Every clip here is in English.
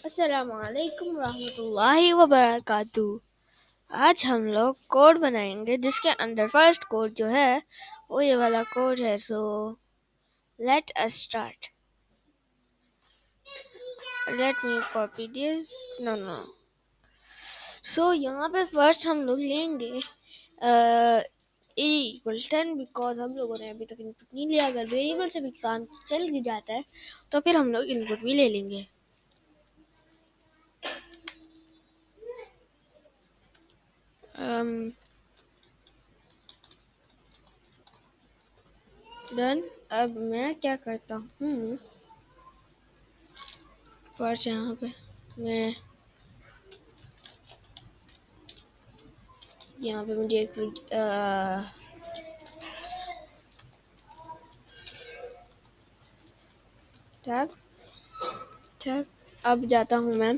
अस्सलामुअलैकुम रहमतुल्लाहि व बरकातुहू। आज हम लोग कोड बनाएंगे जिसके अंदर फर्स्ट कोड जो है वो ये वाला कोड है। So let us start. Let me copy this. No no. So यहाँ पे फर्स्ट हम लोग लेंगे A=10 बिकॉज हम लोगों ने अभी तक इनपुट नहीं लिया। अगर वेरिएबल से भी काम चल भी जाता है तो फिर हम लोग इनपुट भी ले लेंगे। देन अब मैं क्या करता हूँ, फर्स्ट यहाँ पे मैं यहाँ पे मुझे एक टैब टैब अब जाता हूँ मैं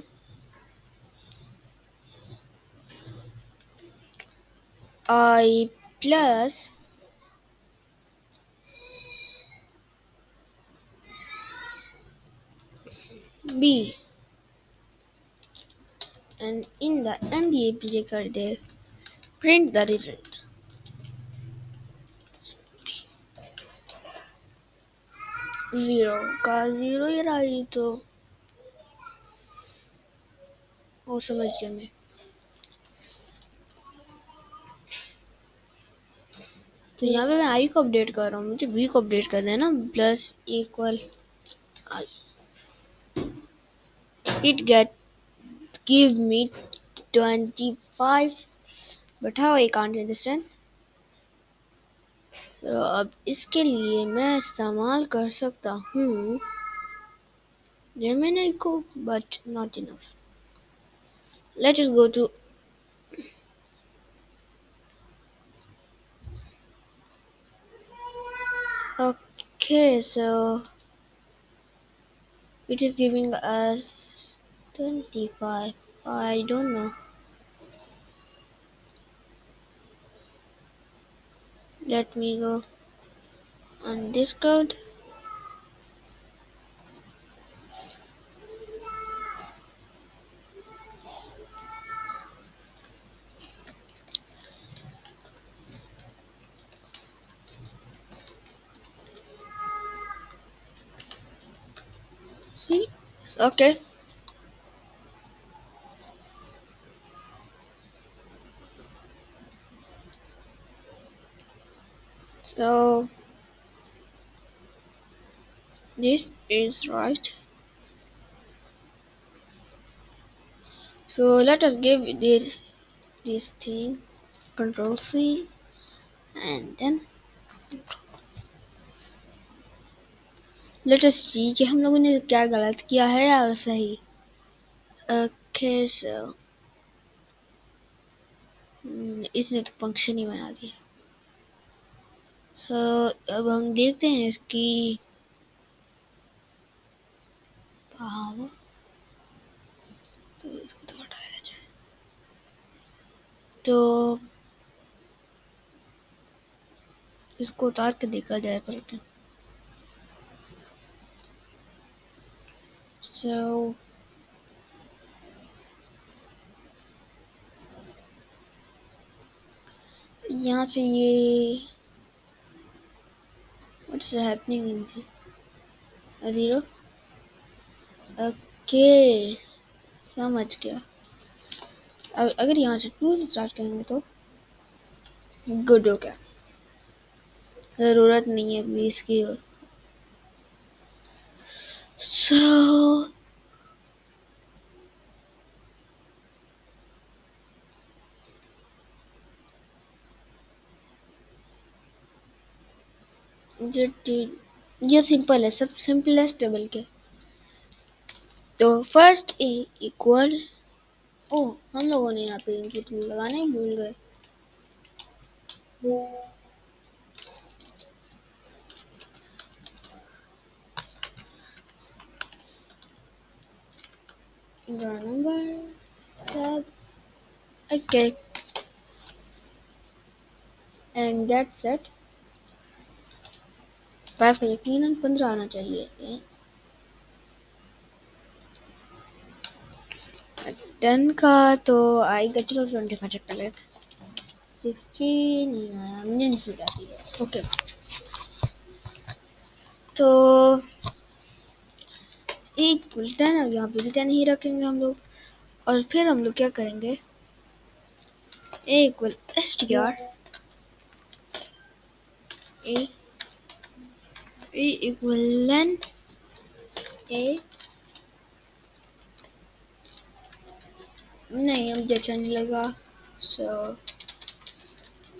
I plus B and in the end ये मुझे कर दे प्रिंट द रिजल्ट। जीरो का जीरो ही रहा, ये तो वो समझ गया मैं। तो यहाँ पे मैं आई को अपडेट कर रहा हूँ, मुझे बी को अपडेट कर देना। Plus equal I, it get give me 25 but how I can't understand. तो अब इसके लिए मैं इस्तेमाल कर सकता हूँ Gemini को, but not enough. Let us go to okay, so it is giving us 25. I don't know. Let me go on Discord. See? Okay. So this is right. So let us give this thing Control C and then let us see कि हम लोगों ने क्या गलत किया है या सही। Okay, so इसने तो फंक्शन ही बना दिया। सो अब हम देखते हैं इसकी पावर, तो इसको तो हटाया जाए। तो इसको उतार के देखा जाए पहले। सो यहाँ से ये what's happening in this zero. Okay, समझ गया। अब अगर यहाँ से 2 से स्टार्ट करेंगे तो गुड हो गया, ज़रूरत नहीं है अभी इसकी। सो ये सिंपल है, सब सिंपलेस्ट टेबल के। तो फर्स्ट ए इक्वल, ओ हम लोगों ने यहाँ पे इनपुट लगाना ही भूल गए। Draw number tab, okay, and that's it। पर यकीनन 15 आना चाहिए। 10 का तो आएगा, चलो 20 का चेक कर लेते। 16 नहीं आया, मुझे नहीं सूझ आती है। ओके, तो इक्वल 10, अब यहाँ पे भी 10 ही रखेंगे हम लोग। और फिर हम लोग क्या करेंगे, ए इक्वल str, ए इक्वल len ए, नहीं मुझे अच्छा नहीं लगा। सो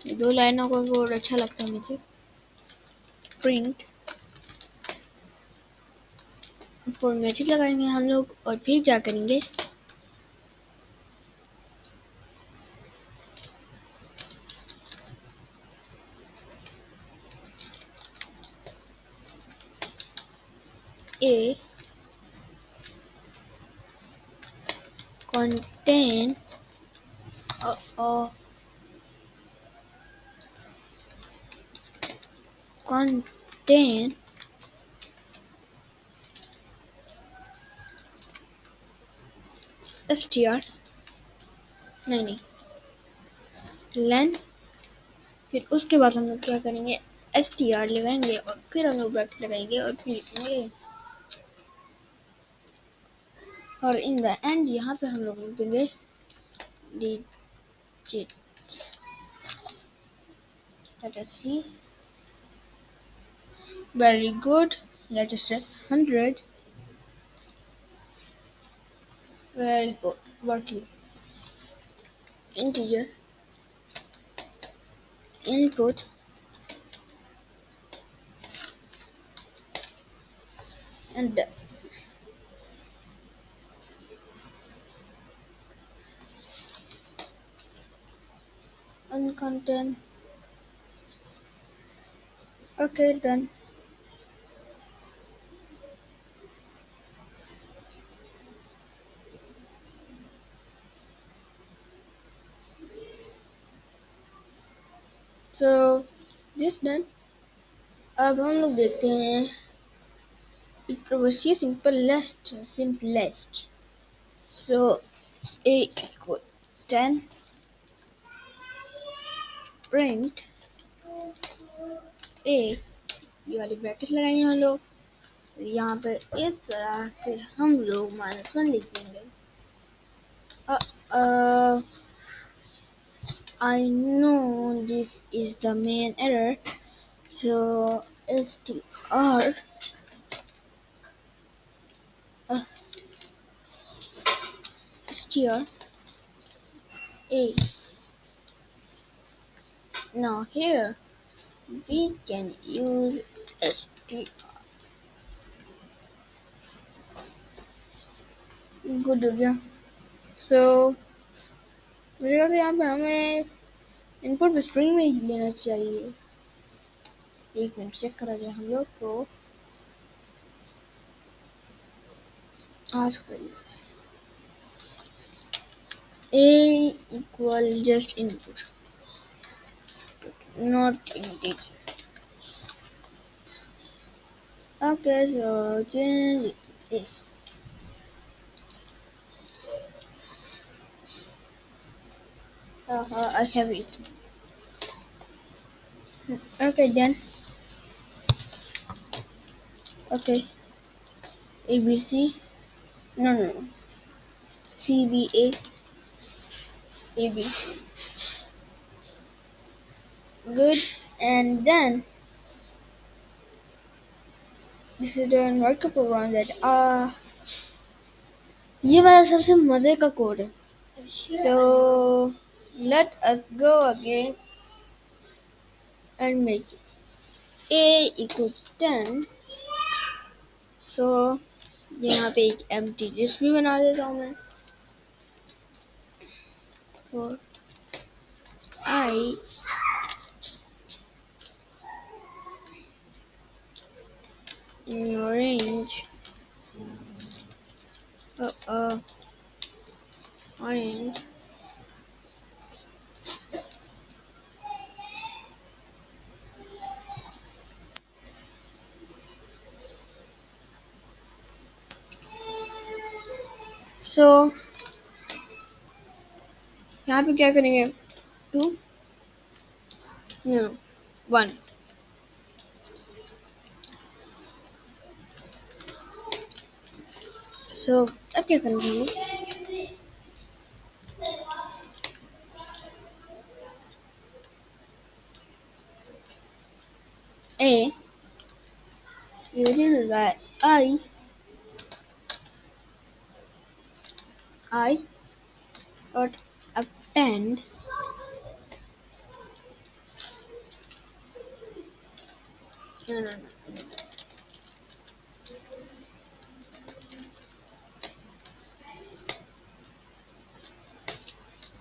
ये दो लाइनों का कोड अच्छा लगता है मुझे। प्रिंट फॉर्मेटिव लगाएंगे हम लोग, और फिर क्या करेंगे, ए contain contain str, नहीं len। फिर उसके बाद हम लोग क्या करेंगे, str लगाएंगे और फिर हम लोग ब्रैकेट लगाएंगे और फिर लिखेंगे, और इन द एंड यहाँ पे हम लोग लिख देंगे digits, let us see, very good, let us say 100, very good working, integer input and done. And content, okay, done. So this done। अब हम लोग देखते हैं it was simplest, so a equal 10 print a, ये वाली bracket लगाएंगे हम लोग, यहाँ पे इस तरह से हम लोग -1 लिख देंगे। I know this is the main error, so str str a. Now here we can use str, good हो गया। So मेरे ख्याल से यहाँ पे हमें इनपुट स्ट्रिंग में ही लेना चाहिए। एक मिनट चेक करा जाए हम लोग को, ask a equal just input, not integer। Okay, so change a, I have it। Okay then, okay, abc, no, cba abc, good, and then this is the workup program that ये वाला सबसे मजे का कोड है। So let us go again and make it a equal 10। so यहाँ पे एक empty list भी बना देता हूँ मैं, for I in range orange, so यहाँ पे क्या करेंगे? 2 1. सो अब क्या करेंगे हम लोग? A uses that I dot append no.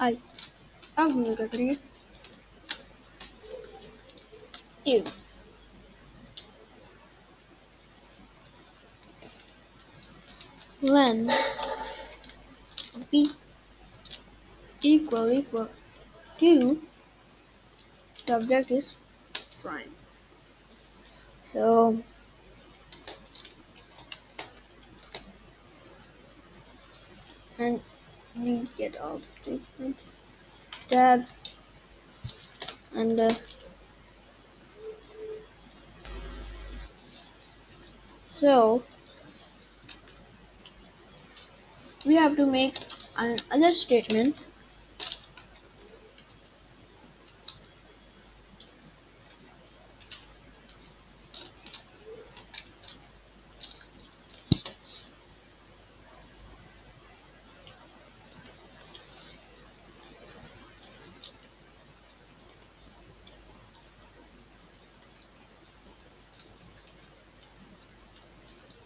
I अब हम लोग क्या करेंगे? If when B equal to the object is prime. So and we get all statement tab and so we have to make another statement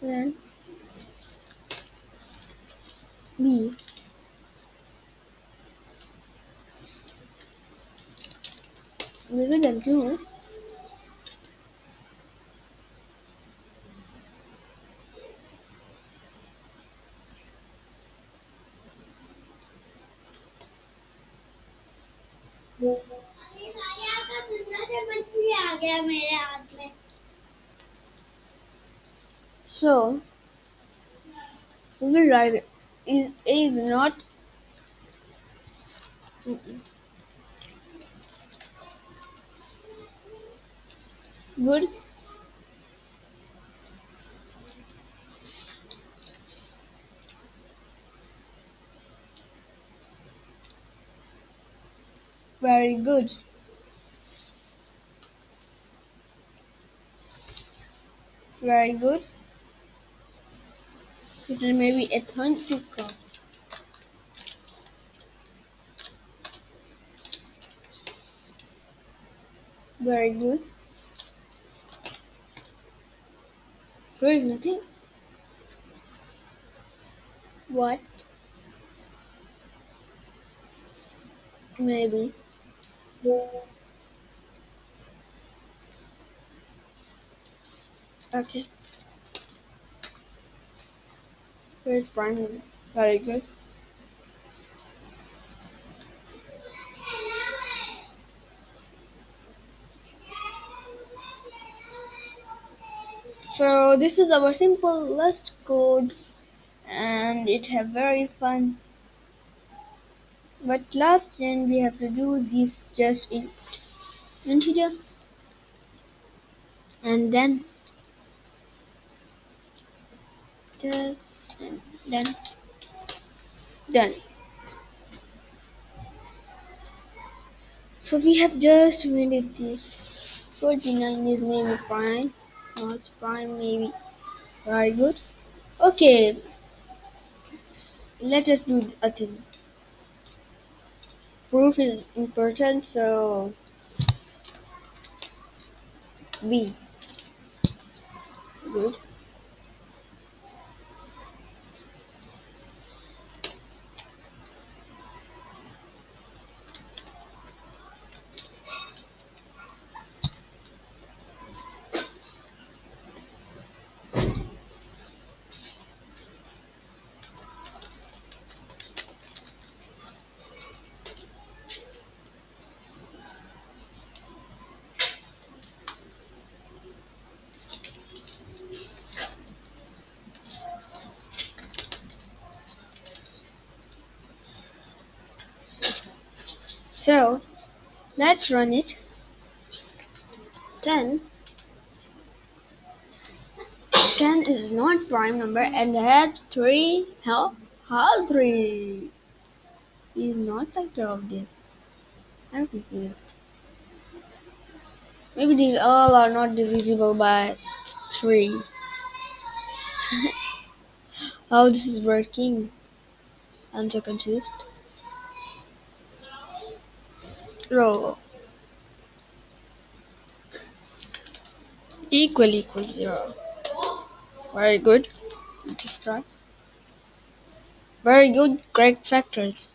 then B bigger than 2 so we will write is A is not good very good very good it is maybe authentic very good there is nothing what maybe okay there is prime very good so this is our simplest code and it have very fun but last then we have to do this just in integer and then and then done. So we have just made it this 49 is maybe prime, not prime maybe very good. Okay, let us do a thing. Proof is important, so B good. So let's run it. 10. 10 is not prime number and has 3. How 3 is not factor of this? I'm confused. Maybe these all are not divisible by 3. How this is working? I'm so confused. Row equal 0. Very good. Just try. Very good. Correct factors.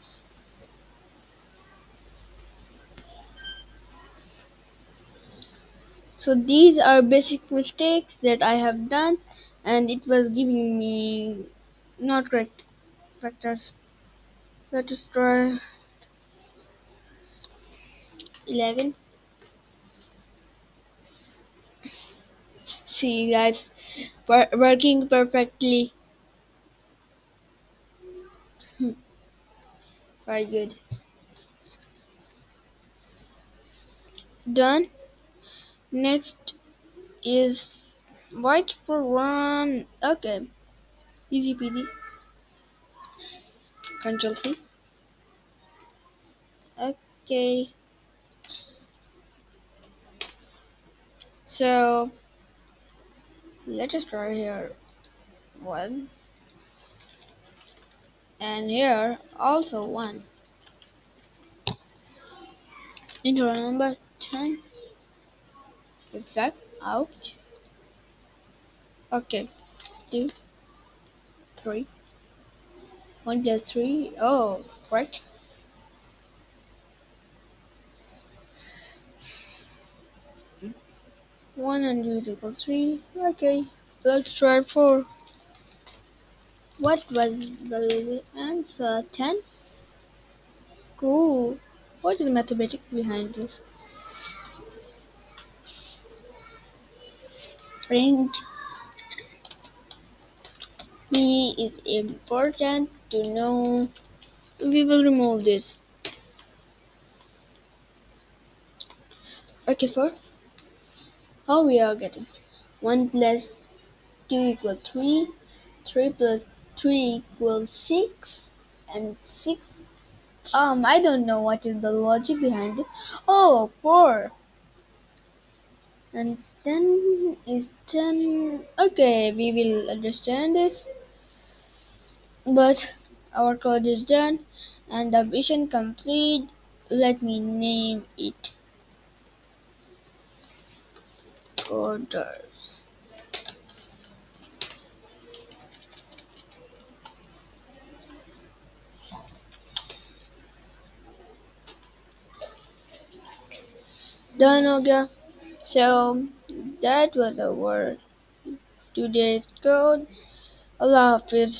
So these are basic mistakes that I have done, and it was giving me not correct factors. Let us try 11. See guys, working perfectly. Very good. Done. Next is white for 1. Okay. Easy peasy. Control C. Okay. So let us try here 1 and here also 1. Enter number 10. Reflect out. Okay. 2, 3. 1 plus 3. Oh, correct. 100 equals 3. Okay. Let's try 4. What was the answer? 10? Cool. What is the mathematics behind this? Print me is important to know. We will remove this. Okay, for how we are getting 1 plus 2 equals 3, 3 plus 3 equals 6, and 6. I don't know what is the logic behind it. Oh, 4. And 10 is 10. Okay, we will understand this. But our code is done and the mission complete. Let me name it coders. Done हो गया. So that was our today's code. Allah Hafiz.